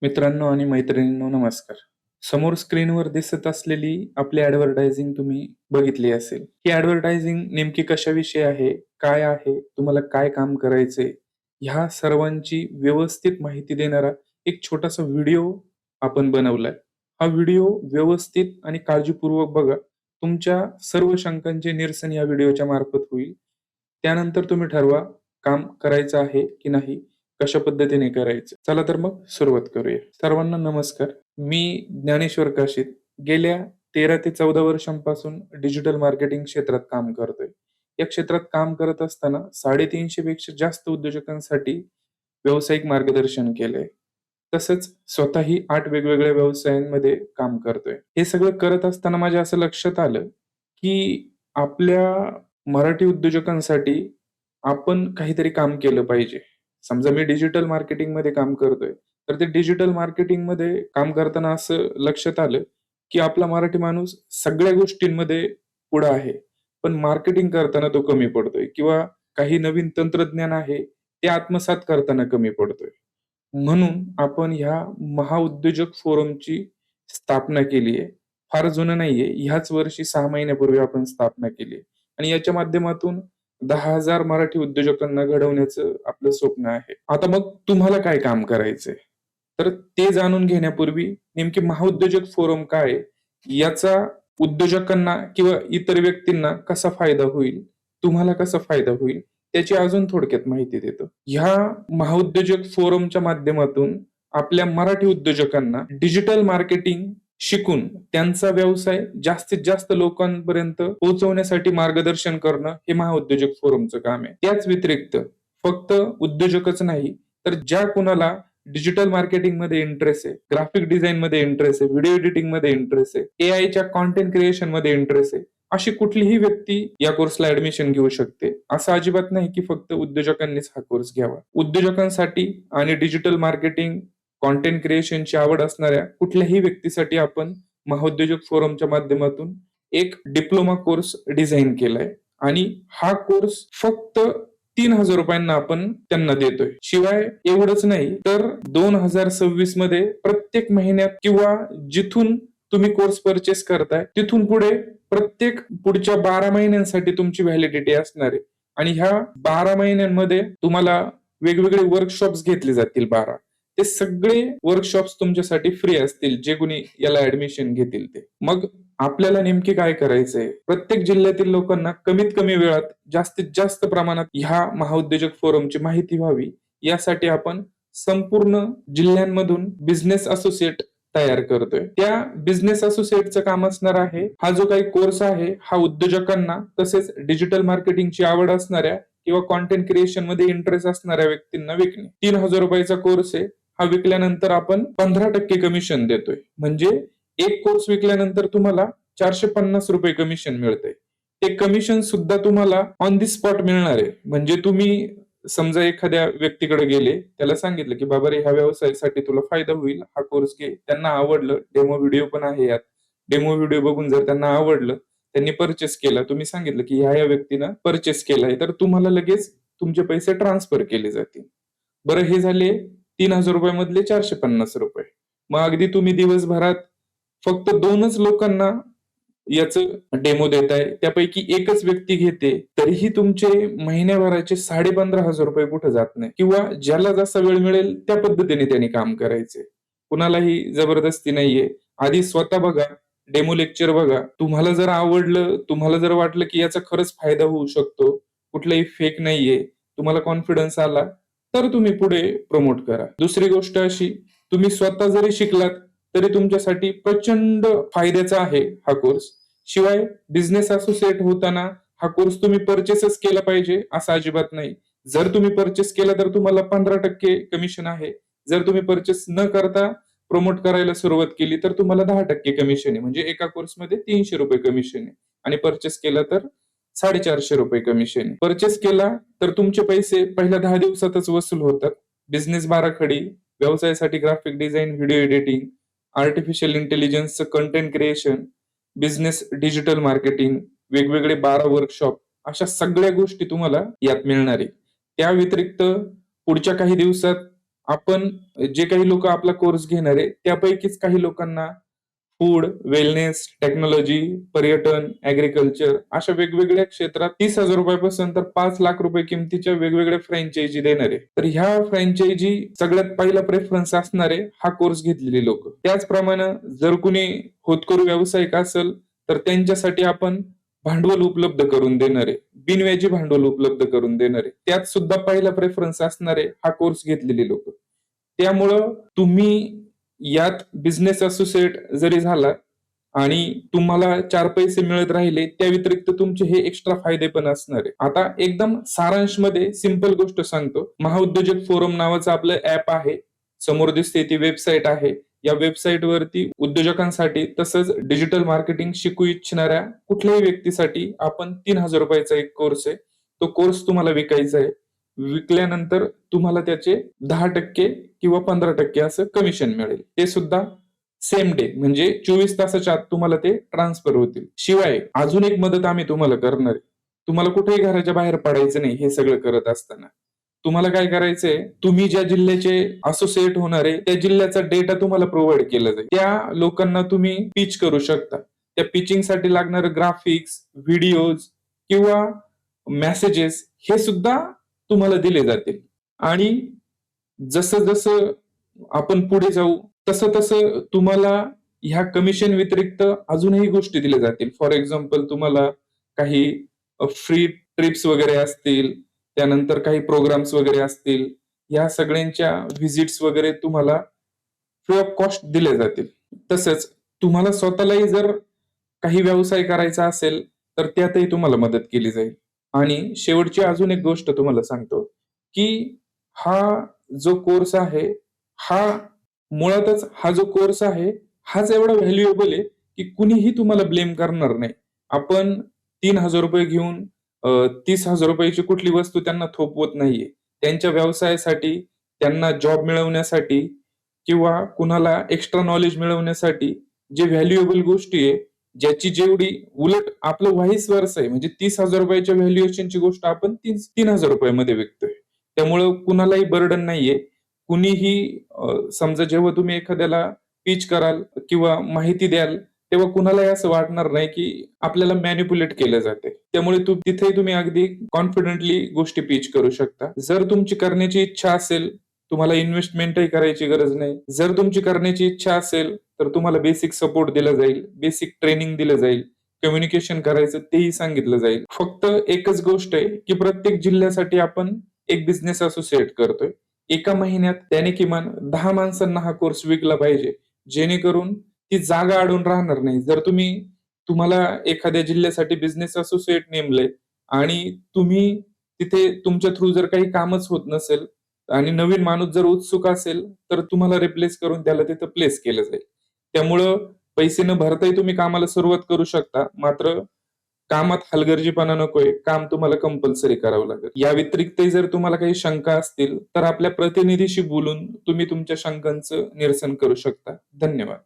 मित्रांनो आणि मैत्रिणींनो नमस्कार. समोर स्क्रीनवर दिसत असलेली आपली ॲडव्हर्टायझिंग तुम्ही बघितली असेल. ही ॲडव्हर्टायझिंग नेमकी कशाविषयी आहे? काय आहे? तुम्हाला काय काम करायचंय? ह्या सर्वांची व्यवस्थित माहिती देणारा एक छोटासा व्हिडिओ आपण बनवलाय. हा व्हिडिओ व्यवस्थित आणि काळजीपूर्वक बघा. तुमच्या सर्व शंकांचे निरसन या व्हिडिओच्या मार्फत होईल. त्यानंतर तुम्ही ठरवा काम करायचं आहे की नाही? कशा पद्धतीने करायचं. चला तर मग सुरुवात करूया. सर्वांना नमस्कार. मी ज्ञानेश्वर काशीद. गेल्या 13 ते 14 वर्षांपासून डिजिटल मार्केटिंग क्षेत्रात काम करतोय. या क्षेत्रात काम करत असताना 350 पेक्षा जास्त उद्योजकांसाठी व्यावसायिक मार्गदर्शन केलंय. तसंच स्वतःही 8 वेगवेगळ्या व्यवसायांमध्ये काम करतोय. हे सगळं करत असताना माझ्या असं लक्षात आलं, की आपल्या मराठी उद्योजकांसाठी आपण काहीतरी काम केलं पाहिजे. समजा मी डिजिटल मार्केटिंगमध्ये काम करतोय, तर ते डिजिटल मार्केटिंगमध्ये काम करताना असं लक्षात आलं, की आपला मराठी माणूस सगळ्या गोष्टींमध्ये पुढं आहे. पण मार्केटिंग करताना तो कमी पडतोय किंवा काही नवीन तंत्रज्ञान आहे, ते आत्मसात करताना कमी पडतोय. म्हणून आपण ह्या महाउद्योजक फोरमची स्थापना केली आहे. फार जुनं नाहीये. ह्याच वर्षी 6 महिन्यापूर्वी आपण स्थापना केली आहे. आणि याच्या माध्यमातून 10,000 मराठी उद्योजकांना घडवण्याचं आपलं स्वप्न आहे. आता मग तुम्हाला काय काम करायचंय? तर ते जाणून घेण्यापूर्वी नेमकी महाउद्योजक फोरम काय आहे? याचा उद्योजकांना किंवा इतर व्यक्तींना कसा फायदा होईल? तुम्हाला कसा फायदा होईल? त्याची अजून थोडक्यात माहिती देतो. ह्या महाउद्योजक फोरमच्या माध्यमातून आपल्या मराठी उद्योजकांना डिजिटल मार्केटिंग शिकून त्यांचा व्यवसाय जास्तीत जास्त लोकांपर्यंत पोहोचवण्यासाठी मार्गदर्शन करणं हे महाउद्योजक फोरमचं काम आहे. त्याच व्यतिरिक्त फक्त उद्योजकच नाही, तर ज्या कुणाला डिजिटल मार्केटिंगमध्ये इंटरेस्ट आहे, ग्राफिक डिझाईनमध्ये इंटरेस्ट आहे, व्हिडिओ एडिटिंगमध्ये इंटरेस्ट आहे, एआयच्या कॉन्टेंट क्रिएशनमध्ये इंटरेस्ट आहे, अशी कुठलीही व्यक्ती या कोर्सला ऍडमिशन घेऊ शकते. असं अजिबात नाही की फक्त उद्योजकांनीच हा कोर्स घ्यावा. उद्योजकांसाठी आणि डिजिटल मार्केटिंग कॉन्टेंट क्रिएशनची आवड असणाऱ्या कुठल्याही व्यक्तीसाठी आपण महाउद्योजक फोरमच्या माध्यमातून एक डिप्लोमा कोर्स डिझाईन केलाय आणि हा कोर्स फक्त 3,000 रुपयांना आपण त्यांना देतोय. शिवाय एवढंच नाही तर 2026 मध्ये प्रत्येक महिन्यात किंवा जिथून तुम्ही कोर्स परचेस करताय तिथून पुढे प्रत्येक पुढच्या 12 महिन्यांसाठी तुमची व्हॅलिडिटी असणार आहे आणि ह्या 12 महिन्यांमध्ये तुम्हाला वेगवेगळे वर्कशॉप्स घेतले जातील 12. ते सगळे वर्कशॉप्स तुमच्यासाठी फ्री असतील जे कोणी याला ऍडमिशन घेतील ते. मग आपल्याला नेमके काय करायचंय? प्रत्येक जिल्ह्यातील लोकांना कमीत कमी वेळात जास्तीत जास्त प्रमाणात ह्या महाउद्योजक फोरमची माहिती व्हावी यासाठी आपण संपूर्ण जिल्ह्यांमधून बिझनेस असोसिएट तयार करतोय. त्या बिझनेस असोसिएटचं काम असणार आहे, हा जो काही कोर्स आहे हा उद्योजकांना तसेच डिजिटल मार्केटिंगची आवड असणाऱ्या किंवा कॉन्टेंट क्रिएशन मध्ये इंटरेस्ट असणाऱ्या व्यक्तींना विकणे. 3,000 रुपयाचा कोर्स आहे. हा विकल्यानंतर आपण 15% कमिशन देतोय. म्हणजे एक कोर्स विकल्यानंतर तुम्हाला 450 रुपये कमिशन मिळतंय. ते कमिशन सुद्धा तुम्हाला ऑन दी स्पॉट मिळणार आहे. म्हणजे तुम्ही समजा एखाद्या व्यक्तीकडे गेले, त्याला सांगितलं की बाबा रे ह्या व्यवसायासाठी तुला फायदा होईल, हा कोर्स घे. त्यांना आवडलं, डेमो व्हिडिओ पण आहे यात. डेमो व्हिडिओ बघून जर त्यांना आवडलं, त्यांनी परचेस केला, तुम्ही सांगितलं की ह्या व्यक्तीनं परचेस केलाय, तर तुम्हाला लगेच तुमचे पैसे ट्रान्सफर केले जातील. बरं हे झाले 3,000 रुपयामधले 450 रुपये. मग अगदी तुम्ही दिवसभरात फक्त 2च लोकांना याचं डेमो देताय, त्यापैकी एकच व्यक्ती घेते, तरीही तुमचे महिन्याभराचे 15,500 रुपये कुठे जात नाही. किंवा ज्याला जसा वेळ मिळेल त्या पद्धतीने त्यांनी काम करायचे. कुणालाही जबरदस्ती नाहीये. आधी स्वतः बघा, डेमो लेक्चर बघा. तुम्हाला जर आवडलं, तुम्हाला जर वाटलं की याचा खरंच फायदा होऊ शकतो, कुठलाही फेक नाहीये, तुम्हाला कॉन्फिडन्स आला, तर तुम्ही पुढे प्रमोट करा. दुसरी गोष्ट अशी, तुम्ही स्वतः जरी शिकलात तरी तुमच्यासाठी प्रचंड फायद्याचा आहे हा कोर्स. शिवाय बिझनेस असोसिएट होताना हा कोर्स तुम्ही परचेसच केला पाहिजे असं अजिबात नाही. जर तुम्ही परचेस केला तर तुम्हाला 15% कमिशन आहे. जर तुम्ही परचेस न करता प्रमोट करायला सुरुवात केली तर तुम्हाला 10% कमिशन आहे. म्हणजे एका कोर्समध्ये 300 रुपये कमिशन आहे आणि परचेस केला तर 450 रुपये कमिशन आहे. परचेस केला तर तुमचे पैसे पहिल्या 10 दिवसातच वसूल होतात. बिझनेस बाराखडी, व्यवसायासाठी graphic design, video editing, artificial इंटेलिजन्सचं content creation, business digital marketing, वेगवेगळे 12 वर्कशॉप, अशा सगळ्या गोष्टी तुम्हाला यात मिळणार आहे. त्या व्यतिरिक्त पुढच्या काही दिवसात आपण जे काही लोक आपला कोर्स घेणार आहे त्यापैकीच काही लोकांना फूड, वेलनेस, टेक्नॉलॉजी, पर्यटन, ऍग्रिकल्चर अशा वेगवेगळ्या क्षेत्रात 30,000 रुपयापासून तर 5 लाख रुपये किमतीच्या वेगवेगळ्या फ्रँचायझी देणार आहे. तर ह्या फ्रँचायझी सगळ्यात पहिला प्रेफरन्स असणारे हा कोर्स घेतलेले लोक. त्याचप्रमाणे जर कुणी होतकरू व्यावसायिक असेल तर त्यांच्यासाठी आपण भांडवल उपलब्ध करून देणार आहे, बिनव्याजी भांडवल उपलब्ध करून देणार आहे. त्यात सुद्धा पहिला प्रेफरन्स असणारे हा कोर्स घेतलेले लोक. त्यामुळं तुम्ही यात बिझनेस असोसिएट जरी झाला आणि तुम्हाला 4 पैसे मिळत राहिले त्या व्यतिरिक्त तुमचे हे एक्स्ट्रा फायदे पण असणार आहे. आता एकदम सारांशमध्ये सिंपल गोष्ट सांगतो. महाउद्योजक फोरम नावाचं आपलं ऍप आहे. समोर दिसते ती वेबसाईट आहे. या वेबसाईट वरती उद्योजकांसाठी तसंच डिजिटल मार्केटिंग शिकू इच्छिणाऱ्या कुठल्याही व्यक्तीसाठी आपण 3,000 रुपयाचा एक कोर्स आहे. तो कोर्स तुम्हाला विकायचा आहे. विकल्यानंतर तुम्हाला त्याचे 10% किंवा 15% असं कमिशन मिळेल. ते सुद्धा सेम डे म्हणजे 24 तासाच्या आत तुम्हाला ते ट्रान्सफर होतील. शिवाय अजून एक मदत आम्ही तुम्हाला करणार आहे. तुम्हाला कुठेही घराच्या बाहेर पडायचं नाही हे सगळं करत असताना. तुम्हाला काय करायचंय, तुम्ही ज्या जिल्ह्याचे असोसिएट होणार आहे त्या जिल्ह्याचा डेटा तुम्हाला प्रोव्हाइड केला जाईल. त्या लोकांना तुम्ही पिच करू शकता. त्या पिचिंगसाठी लागणारे ग्राफिक्स, व्हिडिओज किंवा मेसेजेस हे सुद्धा तुम्हाला दिले जातील. आणि जसं जसं आपण पुढे जाऊ तसं तसं तुम्हाला ह्या कमिशन व्यतिरिक्त अजूनही गोष्टी दिल्या जातील. फॉर एक्झाम्पल तुम्हाला काही फ्री ट्रिप्स वगैरे असतील, त्यानंतर काही प्रोग्राम्स वगैरे असतील, या सगळ्यांच्या व्हिजिट्स वगैरे तुम्हाला फ्री ऑफ कॉस्ट दिले जातील. तसंच तुम्हाला स्वतःलाही जर काही व्यवसाय करायचा असेल तर त्यातही तुम्हाला मदत केली जाईल. आणि शेवटची अजून एक गोष्ट तुम्हाला सांगतो की हा जो कोर्स आहे हा मुळातच हा जो कोर्स आहे हाच एवढा व्हॅल्युएबल आहे की कुणीही तुम्हाला ब्लेम करणार नाही. आपण 3,000 रुपये घेऊन 30,000 रुपयाची कुठली वस्तू त्यांना थोपवत नाहीये. त्यांच्या व्यवसायासाठी, त्यांना जॉब मिळवण्यासाठी किंवा कुणाला एक्स्ट्रा नॉलेज मिळवण्यासाठी जे व्हॅल्युएबल गोष्टी आहे, ज्याची जेवढी उलट आपलं व्हाईस वर्सा आहे म्हणजे 30,000 रुपयाच्या व्हॅल्युएशनची गोष्ट आपण 3,000 रुपयामध्ये विकतोय. त्यामुळं कुणालाही बर्डन नाहीये. कुणीही समजा जेव्हा तुम्ही एखाद्याला पिच कराल किंवा माहिती द्याल तेव्हा कुणालाही असं वाटणार नाही की आपल्याला मॅनिप्युलेट केलं जाते. त्यामुळे तिथे तुम्ही अगदी कॉन्फिडेंटली गोष्टी पिच करू शकता. जर तुमची करण्याची इच्छा असेल, तुम्हाला इन्व्हेस्टमेंटही करायची गरज नाही. जर तुमची करण्याची इच्छा असेल तर तुम्हाला बेसिक सपोर्ट दिला जाईल, बेसिक ट्रेनिंग दिलं जाईल, कम्युनिकेशन करायचं तेही सांगितलं जाईल. फक्त एकच गोष्ट आहे की प्रत्येक जिल्ह्यासाठी आपण एक बिझनेस असोसिएट करतोय. एका महिन्यात त्याने किमान 10 माणसांना हा कोर्स विकला पाहिजे, जेणेकरून ती जागा अडून राहणार नाही. जर तुम्हाला एखाद्या जिल्ह्यासाठी बिझनेस असोसिएट नेमलंय आणि तुम्ही तिथे तुमच्या थ्रू जर काही कामच होत नसेल आणि नवीन माणूस जर उत्सुक असेल तर तुम्हाला रिप्लेस करून त्याला तिथं प्लेस केलं जाईल. त्यामुळं पैसे न भरताही तुम्ही कामाला सुरुवात करू शकता. मात्र कामात हलगर्जीपणा नकोय. काम तुम्हाला कंपल्सरी करावं लागेल. या व्यतिरिक्तही जर तुम्हाला काही शंका असतील तर आपल्या प्रतिनिधीशी बोलून तुम्ही तुमच्या शंकांचं निरसन करू शकता. धन्यवाद.